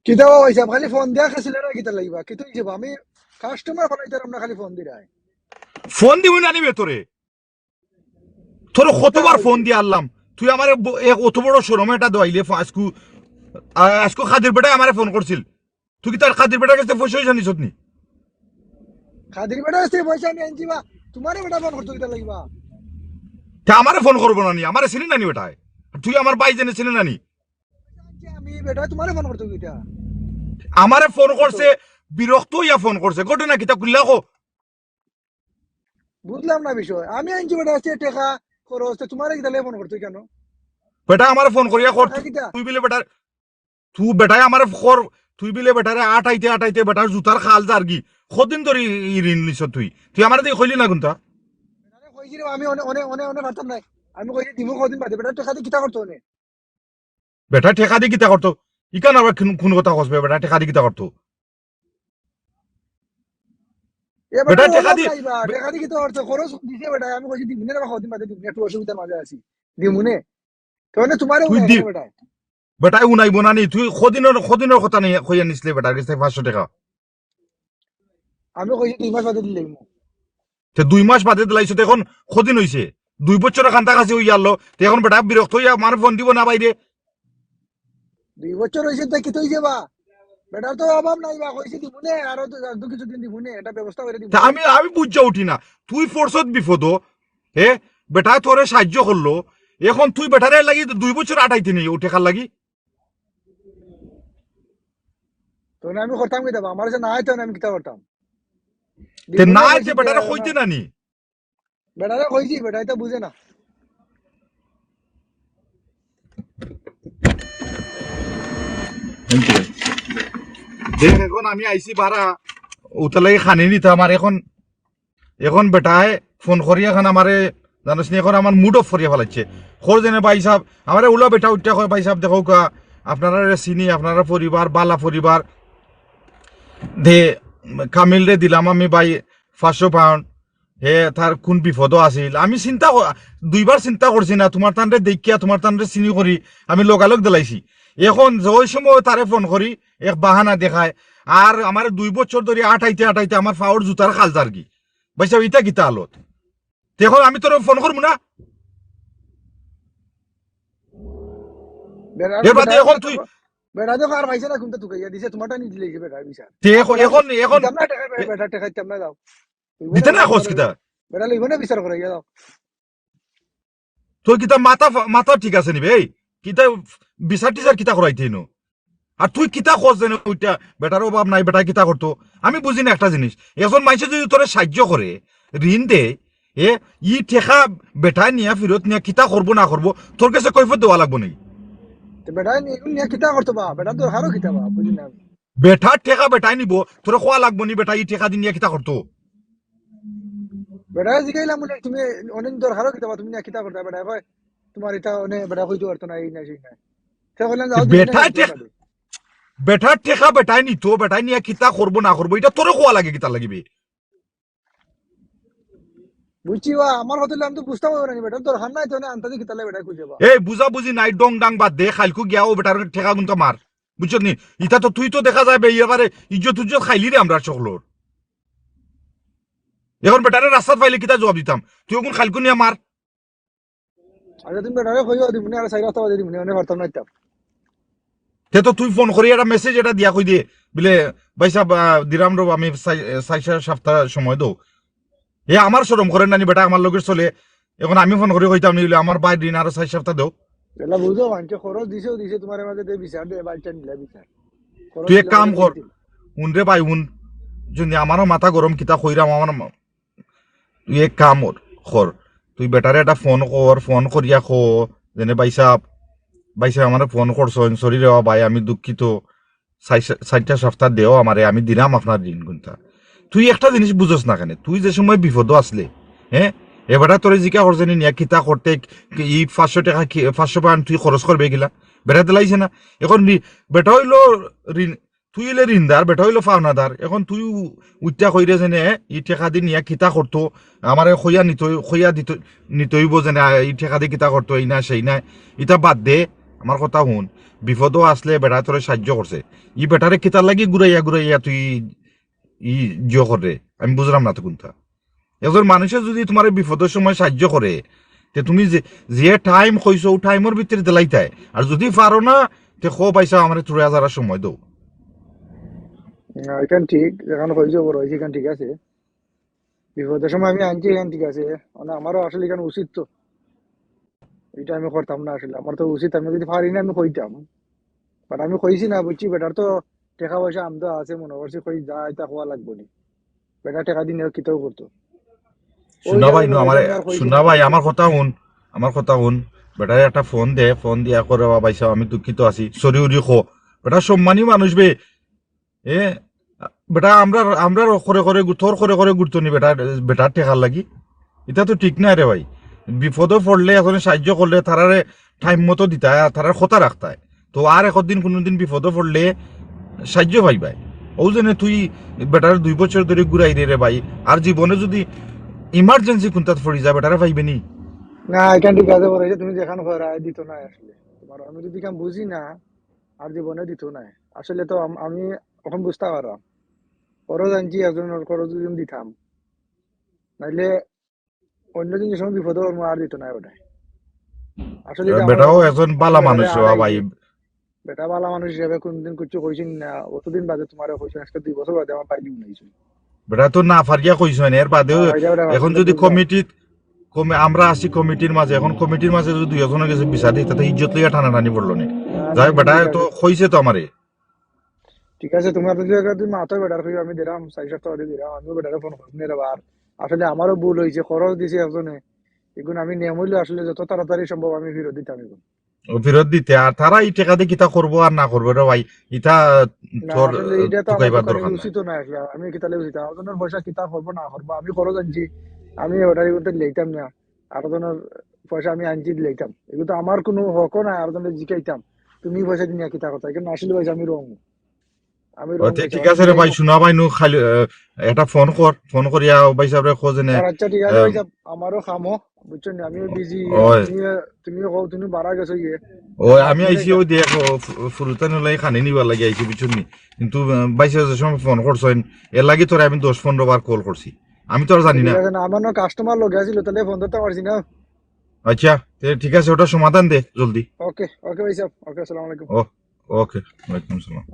কিতা হইছে খালি ফোন দিয়া খাইছিল না কিতা লাগবা কিতা হইছে আমি কাস্টমার ফলাইতার আমরা খালি ফোন দিরাই ফোন দিব না নিবে তোরে তোর কিতা কতবার ফোন হইছে দিয়ে আনলাম তুই আমার অত বড় শোরুমে এটা দোয়াইলে আজকু আজকু খাদির বেটায় আমারে ফোন করছিল তুই কি তার খাদির বেটার কাছে পয়সা জানিস নি খাদির বেটা আছে পয়সা নিয়ে আনছিবা তোমারে বেটা ফোন করতে কিতা লাগবা তা আমারে ফোন করবো না নি আমারে চিনি নানি বেটায় তুই আমার ভাই জেনে চিনি নানি আনছি আমি বেটা তোমারে ফোন করতে কিতা আমারে ফোন কত করছে বিরক্ত হইয়া ফোন করছে ঘটনা কিতা কুল্লা কো বুঝলাম না বিষয় আমি আনছি বেটা আছে টাকা খরচ তোমারে কিতা লাগে ফোন করতে কেন বেটা আমারে ফোন করিয়া কর টাকা কিতা তুই বিলে বেটার তুই বেটায় আমারে কর তুই বিলে বেটারে আটাইতে আটাইতে বেটার জুতার খাল যার কি কদিন ধরে ঋণ নিছ তুই তুই আমার দিয়ে কইলি না কোনটা বেটারে কইছি রে আমি অনেক অনেক অনেক অনেক পারতাম নাই আমি কইছি দিব কদিন বাদে বেটা টাকা দিয়ে কিতা করতে অনেক বেটা ঠেকা দিয়ে কিতা করতো ইকান আবার কোন কথা কসবে বেটা ঠেকা দিয়ে কিতা করতো এ বেটা বেটা ঠেকা অভাব দিয়ে নাই বা টাকা দিয়ে কিতা করতে খরচ দিছে বেটা আমি কইছি দিমুনে না কদিন বাদে দিমুনে একটু অসুবিধার মাঝে আছি দিমুনে তো তোমারে তুই উনাই দি না বেটা বেটাই উনাইব না নি তুই কদিনের কথা নেই কইয়া নিসলে বেটার কাছে 500 টাকা আমি কইছি 2 মাস বাদে দিলে তে 2 মাস বাদে দিলাইছো তো এখন কদিন হইছে 2 বছর খান্তা কাছে হইয়া আলো তো এখন বেটা বিরক্ত হইয়া আমার ফোন দিব না বাইরে 2 বছর হয়েছে তাই কি হইছে বা বেটার তো অভাব নাই বা কইছি দিমুনে আরো দু কিছুদিন দিমুনে এটা ব্যবস্থা করে তা দিমুনে আমি আমি বুঝা উঠি না তুই ফোর্সত বিপদ হে বেটা তোরে সাহায্য করলো এখন তুই বেটারে লাগি 2 বছর আটাইতে নেই ও টেকার লাগি তো না আমি করতাম কি দেবা আমার কাছে না আইতো না আমি কিতা করতাম তে দিমুনে না কইছি আইতে বেটারে কইতে না নি বেটারে কইছি বেটাই তো বুঝে না দেখ এখন আমি আইছি বারা উতলাই খানি নিতে আমার এখন এখন বেটায় ফোন করিয়া এখন আমারে জানিস নি এখন আমার মুড অফ করিয়া ফেলাচ্ছে খোর জেনে ভাই সাহেব আমারে উলা বেটা উঠতে কয় ভাই সাহেব দেখো কা আপনারা চিনি আপনারা পরিবার বালা পরিবার দে কামিল রে দিলাম আমি ভাই 500 পাউন্ড হে তার কোন বিপদও আছিল আমি দুইবার চিন্তা করছি না তোমার তানরে দেখিয়া তোমার তানরে চিনি করি আমি লগালগ দিলাইছি এখন ওই সময় তারে ফোন করি এক বাহানা দেখায় আর আমার 2 বছর ধরে আটাইতে আটাইতে আমার পাওয়ার জুতার খাল যার কি ভাইসা ইটা গীতা আলত এখন আমি তোর ফোন করবো না বেটা এর বেটা বাদে এখন তুই বেটা দেখো আর পাইছে না কোনটা তুকাইয়া দিছে তোমারটা নি দিলে বেটা বিচার এখন আর এখন এখন দিতাম না টাকা বেটা টাকা দিতাম না দাও দিতে না খোঁজ তোমার কিতা বেটা লইব না বিচার করাইয়া দাও তোর কিতা মাথা মাথা ঠিক আছে নিবে এই কিতা বিচার টিচার কিতা করাইতে নো আর তুই কিতা খোঁজ দেন ওইটা বেটার অভাব নাই বেটা কিতা করতো আমি বুঝি না একটা জিনিস এখন মানুষে যদি তোরে সাহায্য করে ঋণ দে এ ই ঠেকা বেটা নিয়া ফিরত নিয়া কিতা করবো না করবো তোর কাছে কৈফত দেওয়া লাগবো নাকি তো বেটা নিয়ে কিতা করতো বা বেটা তো হারো কিতা বা বুঝি না আমি বেটার ঠেকা বেটাই নিব তোর খোয়া লাগবো নি বেটা ই ঠেকা দিন নিয়া কিতা করতো বেটা জিগাইলাম বলে তুমি অনেক দর হারো কিতা বা তুমি নিয়ে কিতা করতা বেটা কয় তোমার এটা অনেক বেটা কইতে পারতো না এই না সেই না সে বললাম যাও দিমুনে বেটাই ঠেকা বেটার ঠেকা বেটাই নিত বেটাই নিয়া কিতা করবো না করবো এটা তোর খোয়া লাগে কিতা লাগিবে বুঝছি বা আমার হতে আমি তো বুঝতে পারবো না বেটা দরকার নাই তো আনতে দি কিতা লাগে বেটা খুঁজে বা এই বুঝা বুঝি নাই ডং ডাং বাদ দে খাইলকু গিয়া ও বেটার ঠেকা গুনটা মার বুঝছ নি ইটা তো তুই তো দেখা যায় এবারে ইজ্জত উজ্জত খাইলি রে আমরা সকলোর এখন বেটারে রাস্তাত পাইলে কিতা জবাব দিতাম তুই এখন খাইলকু নিয়ে মার আচ্ছা তুমি বেটারে কইও দিমুনে আর সাইরা তো দিমুনে অনেক পারতাম না ইতাম তে তো তুই ফোন করি একটা মেসেজ এটা দিয়া কই দিয়ে বলে ভাই সাহেব দিরাম রব আমি 6 সপ্তাহ সময় দো এ আমার শরম করেন নানি বেটা আমার লোকের চলে এখন আমি ফোন করে কইতাম নি আমার ভাই দিন আরো 6 সপ্তাহ দেও বেলা বুঝো আনকে খরচ দিছেও দিছে তোমার মাঝে দে বিচার দে বালটা নিলা বিচার খরচ তুই এক দিলে কাম বেটা কর দিছিল উন রে ভাই উন যদি আমারও মাথা গরম কিতা কইরাম আমার তুই এক কাম কর তুই বেটারে একটা ফোন করিয়া খো যেনে ভাই সাহেব আমার ফোন করছো সরি রে ভাই আমি দুঃখিত 4 সপ্তাহ দেও আমারে আমি দিলাম আপনার ঋণ গুনটা তুই একটা জিনিস বুঝোস না কেন তুই যে সময় বিপদ আসলে হ্যাঁ এবারে তোর জিকা করছে নিয়া কিতা করতে ই 500 টাকা 500 পাউন্ড তুই খরচ করবে গিলা বেটা দিলাইছে না এখন বেটা হইলো ঋণ তুই হইলে ঋণদার বেটা হইলো পাওনাদার এখন তুই উইটা কইরে যেনে ই ঠেকা দি নিয়া কিতা করতো আমার খইয়া দিত নিতইব যেনে ই ঠেকা দি কিতা করতো এই না সেই না ইটা বাদ দে আমার কথা শুন, বিপদও আসলে বেটা তোরে সাহায্য করছে, ই বেটারে কিতার লাগি ঘুরাইয়া ঘুরাইয়া তুই ই জিও করে, আমি বুঝলাম না তো কোনটা। একজন মানুষে যদি তোমার বিপদের সময় সাহায্য করে, তে তুমি যে টাইম কইছো ও টাইমের ভিতরে দিলাইতাই, আর যদি পারো না তে খো পয়সা আমার 3,000 সময় দাও। এখান ঠিক, যেখানে হয়েছে বড় হয়েছে এখান ঠিক আছে, বিপদের সময় আমি আনছি এখান ঠিক আছে, মানে আমারও আসলে এখানে উচিত তো, এটা আমি করতাম না আসলে, আমার তো উচিত, আমি যদি পারি না আমি কইতাম, বাট আমি কইছি না, বুঝছি বেটার তো টাকা পয়সা আমদো আছে, মনে করছি কই যা এটা হওয়া লাগবো নি, বেটা টাকা দিনে কিতাও করতো, ওই শোনা ভাই হিসাবে নো মনে আমার, হয়েছে আমি আর কইছি শোনা না ভাই বেটাকে। আমার কথা শুন, আমার কথা শুন, বেটারে একটা ফোন দে, ফোন দিয়া করে পাইছা আমি দুঃখিত আছি, সরি উরি খো, বেটা সম্মানী মানুষ বে, এ বেটা আমরা আমরা করে করে তোর করে করে গুরুত্ব নি বেটা, বেটার টেকার লাগি, এটা তো ঠিক না রে ভাই। বিপদও পড়লে এখন সাহায্য করলে তারারে টাইম মতো দিতায়, আর তারার কথা রাখতায়, তো আর একদিন কোনোদিন বিপদও পড়লে সাহায্য পাইবাই। ও যেনে তুই বেটার 2 বছর ধরে ঘুরাই রে ভাই, আর জীবনে যদি ইমার্জেন্সি কোনটা পড়ি যায় বেটারে পাইবে নি। না এখান ঠিক আছে বড় হয়েছে, তুমি যেখানে রায় দিত না আসলে, তোমার আমি যদি কাম বুঝি না, আর জীবনে দিত না আসলে, তো আমি এখন বুঝতে পারলাম, ওরও জানছি একজনের খরচ দুজন দিতাম, নাইলে অন্য জিনিস সময় বিপদে ওর আর দিত না ওটাই, আসলে এটা আমার বেটাও ভুল। একজন আমি বালা বেটারে মানুষ ও ভাই। আড়াইছি, বেটা ভালো মানুষ হিসেবে কোনদিন কিছু কইছি না, অতদিন বাদে তোমার কইছি, আজকে 2 বছর বাদে আমার পাইলি উনাইছি, বেটা তো না ফারিয়া কইস না, এর না বাদেও ভাই বেটা এখন আসলে যদি বুঝলাম। কমিটি আমরা আছি কমিটির মাঝে, এখন কমিটির মাঝে যদি 2 জনের কাছে বিচার দিই তাতে ইজ্জত লইয়া টানাটানি পড়লো নি। না না যাই এখন বেটা ঠিক তো আছে, কইছে তো আমারে। ঠিক আছে, তোমার যদি তুমি মাথায় বেটার কই, আমি দিলাম 4,700 টাকা দিলাম, আমিও বেটারে ফোন করি না বার, আসলে আমারও ভুল হয়েছে, খরচ দিছি একজনে, এখন আমি নিয়ম হইলে আসলে যত তাড়াতাড়ি সম্ভব আমি ফেরত দিতাম এখন। ও ফেরত দিতে, আর তারা এই টাকা দিয়ে কিতা করবো আর না করবো রে ভাই, ইটা না তোর আসলে এটা তো আমার তুকাইবার পক্ষে দরকার নাই। উচিত না আসলে, আমি কি তাহলে উচিত আমার জন্য পয়সা কিতা করবো না করবো, আমি খরচ আনছি, আমি ওটার করতে লেইতাম না, আর জনের পয়সা আমি আনছি লেইতাম, এগুলো তো আমার কোনো হকও নাই, আর জনের জিকাইতাম তুমি পয়সা দিনিয়া কিতা কথা, কিন্তু আসলে পয়সা আমি রং, আমি রং পয়সা ঠিক আমি আছে রে ভাই, দিয়াইমু। শুনা ভাই নু খালি একটা ফোন কর, ফোন করিয়া ভাই সাহেব খোঁজে নে। আর আচ্ছা ঠিক আছে ভাই সাহেব, আমারও খামো, বুঝছো না আমিও বিজি, আর ওই তুমিও কও তুমি বাড়া গেছো গিয়ে, ওই ভাত আমি আইছি নিরাইতা। ওই দেখ ফুরুতানি লাই খানি নিবার লাগি আইছি বুঝছেন নি, কিন্তু ভাই সাহেব যে সময় ফোন করছেন এর লাগি তোরে আমি 10-15 বার কল করছি, আমি তো আর আচ্ছা জানি ঠিক না। আছে, না আমার না কাস্টমার লোক আসছিল, তাহলে ফোন ধরতে পারছি না। আচ্ছা ঠিক আছে, ওটা সমাধান দে জলদি। ওকে ওকে ভাই সাহেব, ওকে, আসসালামু আলাইকুম। ও ওকে, ওয়ালাইকুম আসসালাম।